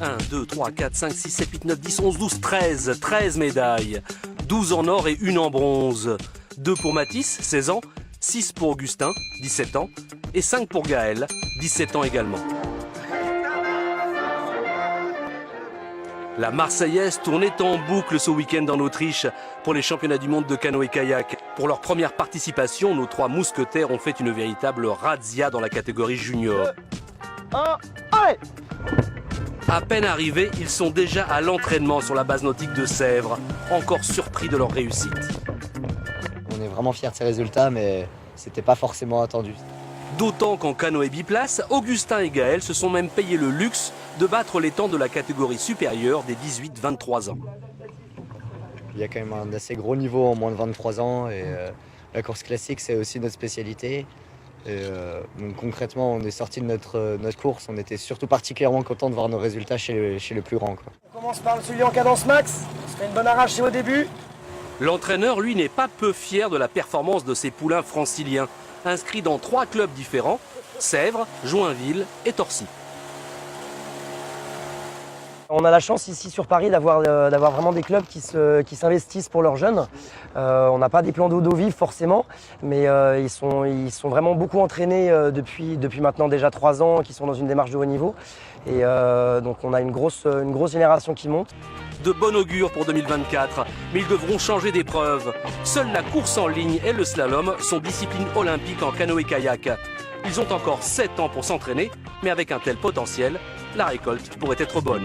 1, 2, 3, 4, 5, 6, 7, 8, 9, 10, 11, 12, 13. 13 médailles. 12 en or et 1 en bronze. 2 pour Mathis, 16 ans. 6 pour Augustin, 17 ans. Et 5 pour Gaël, 17 ans également. La Marseillaise tournait en boucle ce week-end en Autriche pour les championnats du monde de canoë-kayak. Pour leur première participation, nos 3 mousquetaires ont fait une véritable razzia dans la catégorie junior. Allez! À peine arrivés, ils sont déjà à l'entraînement sur la base nautique de Sèvres, encore surpris de leur réussite. On est vraiment fiers de ces résultats, mais c'était pas forcément attendu. D'autant qu'en canoë biplace, Augustin et Gaël se sont même payé le luxe de battre les temps de la catégorie supérieure des 18-23 ans. Il y a quand même un assez gros niveau en moins de 23 ans et la course classique c'est aussi notre spécialité. Donc concrètement on est sorti de notre course, on était surtout particulièrement content de voir nos résultats chez les plus grands. On commence par celui en cadence max, on fait une bonne arrachée au début. L'entraîneur, lui, n'est pas peu fier de la performance de ses poulains franciliens, inscrits dans 3 clubs différents, Sèvres, Joinville et Torcy. On a la chance ici sur Paris d'avoir vraiment des clubs qui s'investissent pour leurs jeunes. On n'a pas des plans d'eau vive forcément, mais ils sont vraiment beaucoup entraînés depuis maintenant déjà 3 ans, qui sont dans une démarche de haut niveau. Et donc on a une grosse génération qui monte. De bon augure pour 2024, mais ils devront changer d'épreuve. Seule la course en ligne et le slalom sont disciplines olympiques en canoë-kayak. Ils ont encore 7 ans pour s'entraîner, mais avec un tel potentiel, la récolte pourrait être bonne.